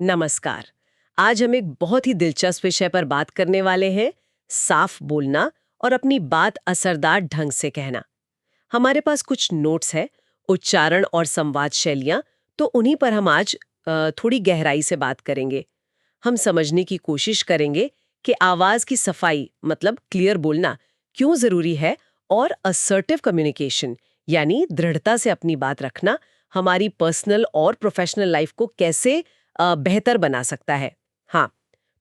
नमस्कार। आज हम एक बहुत ही दिलचस्प विषय पर बात करने वाले हैं, साफ बोलना और अपनी बात असरदार ढंग से कहना। हमारे पास कुछ नोट्स है, उच्चारण और संवाद शैलियां, तो उन्हीं पर हम आज थोड़ी गहराई से बात करेंगे। हम समझने की कोशिश करेंगे कि आवाज की सफाई मतलब क्लियर बोलना क्यों जरूरी है और असर्टिव कम्युनिकेशन यानी दृढ़ता से अपनी बात रखना हमारी पर्सनल और प्रोफेशनल लाइफ को कैसे बेहतर बना सकता है। हाँ,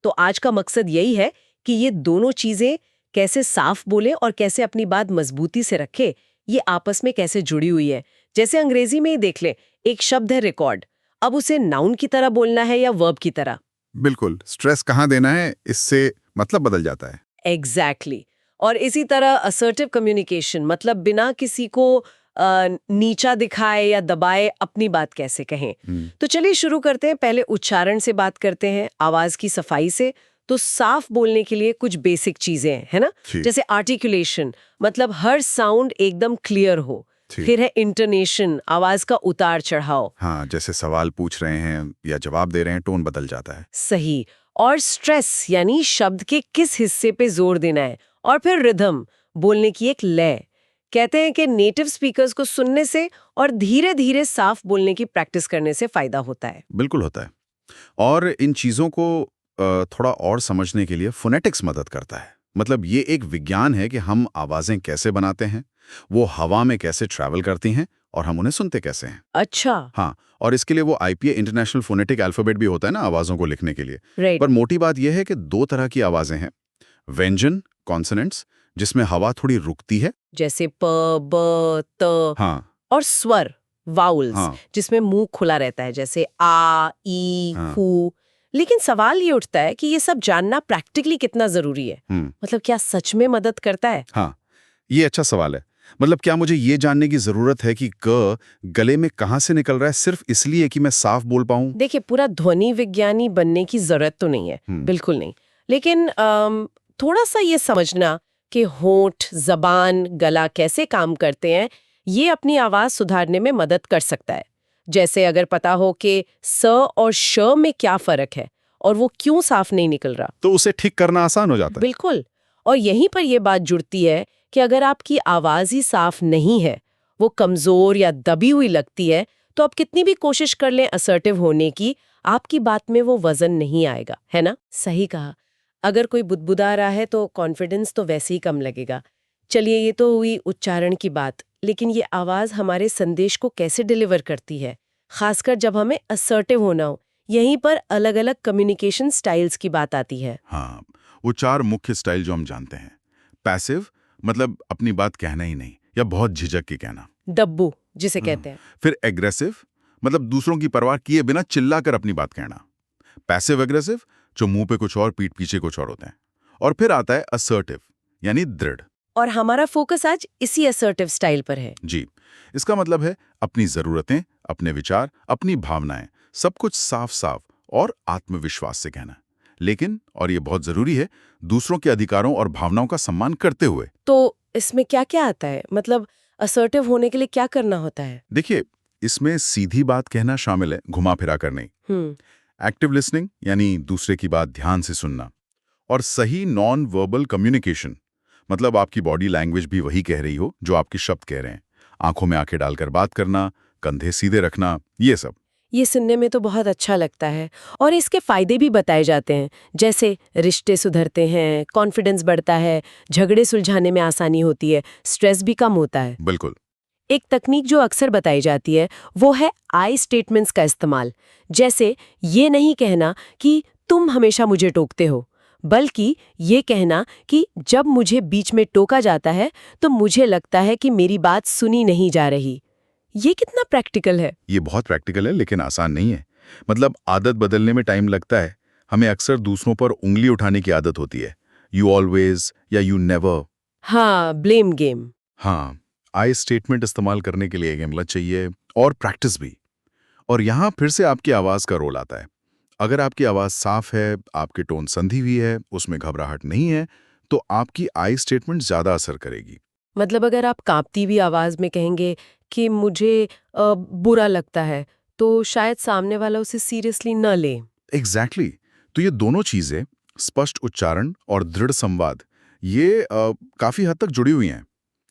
तो आज का मकसद यही है कि ये दोनों चीजें कैसे साफ बोले और कैसे अपनी बात मजबूती से रखे, ये आपस में कैसे जुड़ी हुई है। जैसे अंग्रेजी में ही देख लें, एक शब्द है रिकॉर्ड, अब उसे नाउन की तरह बोलना है या वर्ब की तरह। बिल्कुल, स्ट्रेस कहाँ देना है, इससे मतलब बदल जाता है। एग्जैक्टली। और इसी तरह असर्टिव कम्युनिकेशन मतलब बिना किसी को नीचा दिखाए या दबाए अपनी बात कैसे कहें। तो चलिए शुरू करते हैं। पहले उच्चारण से बात करते हैं, आवाज की सफाई से। तो साफ बोलने के लिए कुछ बेसिक चीजें हैं, है ना? जी, जैसे आर्टिकुलेशन मतलब हर साउंड एकदम क्लियर हो। जी। फिर है इंटोनेशन, आवाज का उतार चढ़ाव। हाँ, जैसे सवाल पूछ रहे हैं या जवाब दे रहे हैं, टोन बदल जाता है। सही। और स्ट्रेस यानी शब्द के किस हिस्से पे जोर देना है। और फिर रिदम, बोलने की एक लय। कहते हैं कि नेटिव स्पीकर्स को सुनने से और धीरे धीरे साफ बोलने की प्रैक्टिस करने से फायदा होता है। बिल्कुल होता है। और इन चीज़ों को थोड़ा और समझने के लिए फोनेटिक्स मदद करता है। मतलब ये एक विज्ञान है कि हम आवाज़ें कैसे बनाते हैं, वो हवा में कैसे ट्रैवल करती हैं और हम उन्हें सुनते कैसे हैं। अच्छा। हाँ, और इसके लिए वो आईपीए इंटरनेशनल फोनेटिक अल्फ़ाबेट भी होता है ना आवाज़ों को लिखने के लिए। राइट। पर मोटी बात यह है कि 2 तरह की आवाज़ें हैं। व्यंजन कॉन्सोनेंट्स जिसमें हवा थोड़ी रुकती है। जैसे प, ब, त। हाँ, और स्वर वाउल्स हाँ, जिसमें मुंह खुला रहता है, जैसे आ, ई, हाँ। हु। लेकिन सवाल ये उठता है कि ये सब जानना प्रैक्टिकली कितना जरूरी है। हुँ, मतलब क्या सच में मदद करता है? हाँ, ये अच्छा सवाल है। मतलब क्या मुझे ये जानने की ज़रूरत है कि क गले में कहाँ से निकल रहा है सिर्फ़ इसलिए कि मैं साफ़ बोल पाऊँ? देखिए, पूरा ध्वनि विज्ञानी बनने की जरूरत तो नहीं है, हुँ, बिल्कुल नहीं। लेकिन थोड़ा सा ये समझना कि होंठ, जबान, गला कैसे काम करते हैं, ये अपनी आवाज सुधारने में मदद कर सकता है। जैसे अगर पता हो कि स और श में क्या फर्क है और वो क्यों साफ नहीं निकल रहा। तो उसे ठीक करना आसान हो जाता है। बिल्कुल। और यहीं पर यह बात जुड़ती है कि अगर आपकी आवाज ही साफ नहीं है, वो कमजोर या दबी हुई लगती है, तो आप कितनी भी कोशिश कर लें असर्टिव होने की, आपकी बात में वो वजन नहीं आएगा, है ना? सही कहा। अगर कोई बुदबुदा रहा है तो कॉन्फिडेंस तो वैसे ही कम लगेगा। चलिए, ये तो हुई उच्चारण की बात, लेकिन ये आवाज हमारे संदेश को कैसे डिलीवर करती है, खासकर जब हमें असर्टिव होना हो। यहीं पर अलग-अलग कम्युनिकेशन स्टाइल्स की बात आती है। हाँ, वो 4 मुख्य स्टाइल जो हम जानते हैं। पैसिव मतलब अपनी बात कहना ही नहीं या बहुत झिझक के कहना। दब्बू जिसे हाँ, कहते हैं। फिर एग्रेसिव मतलब दूसरों की परवाह किए बिना चिल्लाकर अपनी बात कहना। पैसिव एग्रेसिव जो मुंह पे कुछ और पीठ पीछे कुछ और होते हैं। और फिर आता है असर्टिव यानी दृढ़। और हमारा फोकस आज इसी असर्टिव स्टाइल पर है। जी, इसका मतलब है अपनी जरूरतें, अपने विचार, अपनी भावनाएं, सब कुछ साफ-साफ और आत्मविश्वास से कहना। लेकिन, और ये बहुत जरूरी है, दूसरों के अधिकारों और भावनाओं का सम्मान करते हुए। तो इसमें क्या-क्या आता है? मतलब असर्टिव होने के लिए क्या करना होता है? देखिए, इसमें सीधी बात कहना शामिल है, घुमा फिरा कर नहीं। हम्म। एक्टिव लिसनिंग यानी दूसरे की बात ध्यान से सुनना। और सही नॉन वर्बल कम्युनिकेशन मतलब आपकी बॉडी लैंग्वेज भी वही कह रही हो जो आपके शब्द कह रहे हैं। आंखों में आंखें डालकर बात करना, कंधे सीधे रखना, ये सब। ये सुनने में तो बहुत अच्छा लगता है। और इसके फायदे भी बताए जाते हैं, जैसे रिश्ते सुधरते हैं, कॉन्फिडेंस बढ़ता है, झगड़े सुलझाने में आसानी होती है, स्ट्रेस भी कम होता है। बिल्कुल। एक तकनीक जो अक्सर बताई जाती है वो है आई स्टेटमेंट्स का इस्तेमाल। जैसे ये नहीं कहना कि तुम हमेशा मुझे टोकते हो, बल्कि ये कहना कि जब मुझे बीच में टोका जाता है तो मुझे लगता है कि मेरी बात सुनी नहीं जा रही। ये कितना प्रैक्टिकल है। ये बहुत प्रैक्टिकल है लेकिन आसान नहीं है। मतलब आदत बदलने में टाइम लगता है। हमें अक्सर दूसरों पर उंगली उठाने की आदत होती है। यू ऑलवेज या यू नेवर। हाँ, ब्लेम गेम। हाँ, आई स्टेटमेंट इस्तेमाल करने के लिए एक हिम्मत चाहिए और प्रैक्टिस भी। और यहाँ फिर से आपकी आवाज़ का रोल आता है। अगर आपकी आवाज़ साफ है, आपकी टोन संधी हुई है, उसमें घबराहट नहीं है, तो आपकी आई स्टेटमेंट ज़्यादा असर करेगी। मतलब अगर आप कांपती हुई आवाज में कहेंगे कि मुझे बुरा लगता है, तो शायद सामने वाला उसे सीरियसली न ले। एग्जैक्टली तो ये दोनों चीजें, स्पष्ट उच्चारण और दृढ़ संवाद, ये काफी हद तक जुड़ी हुई हैं।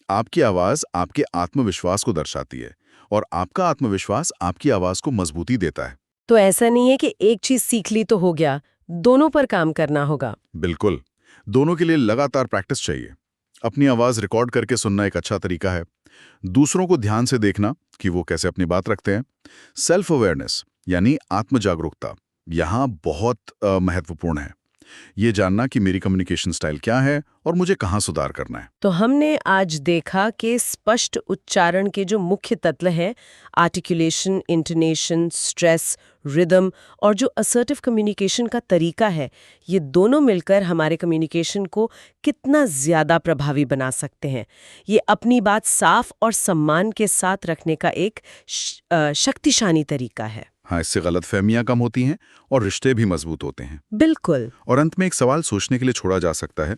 आपकी आवाज आपके आत्मविश्वास को दर्शाती है और आपका आत्मविश्वास आपकी आवाज को मजबूती देता है। तो ऐसा नहीं है कि एक चीज सीख ली तो हो गया, दोनों पर काम करना होगा। बिल्कुल, दोनों के लिए लगातार प्रैक्टिस चाहिए। अपनी आवाज रिकॉर्ड करके सुनना एक अच्छा तरीका है। दूसरों को ध्यान से देखना कि वो कैसे अपनी बात रखते हैं। सेल्फ अवेयरनेस यानी आत्म जागरूकता यहाँ बहुत महत्वपूर्ण है। ये जानना कि मेरी कम्युनिकेशन स्टाइल क्या है और मुझे कहाँ सुधार करना है। तो हमने आज देखा कि स्पष्ट उच्चारण के जो मुख्य तत्व हैं, आर्टिकुलेशन, इंटोनेशन, स्ट्रेस, रिदम और जो असर्टिव कम्युनिकेशन का तरीका है, ये दोनों मिलकर हमारे कम्युनिकेशन को कितना ज़्यादा प्रभावी बना सकते हैं। ये अपनी बात साफ और सम्मान के साथ रखने का एक शक्तिशाली तरीका है। हाँ, इससे गलतफहमियां कम होती हैं और रिश्ते भी मजबूत होते हैं। बिल्कुल। और अंत में एक सवाल सोचने के लिए छोड़ा जा सकता है,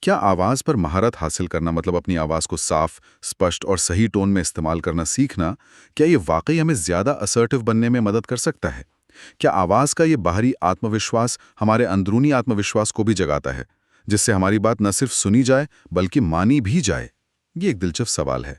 क्या आवाज पर महारत हासिल करना मतलब अपनी आवाज को साफ, स्पष्ट और सही टोन में इस्तेमाल करना सीखना, क्या ये वाकई हमें ज्यादा असर्टिव बनने में मदद कर सकता है? क्या आवाज का ये बाहरी आत्मविश्वास हमारे अंदरूनी आत्मविश्वास को भी जगाता है, जिससे हमारी बात न सिर्फ सुनी जाए बल्कि मानी भी जाए? ये एक दिलचस्प सवाल है।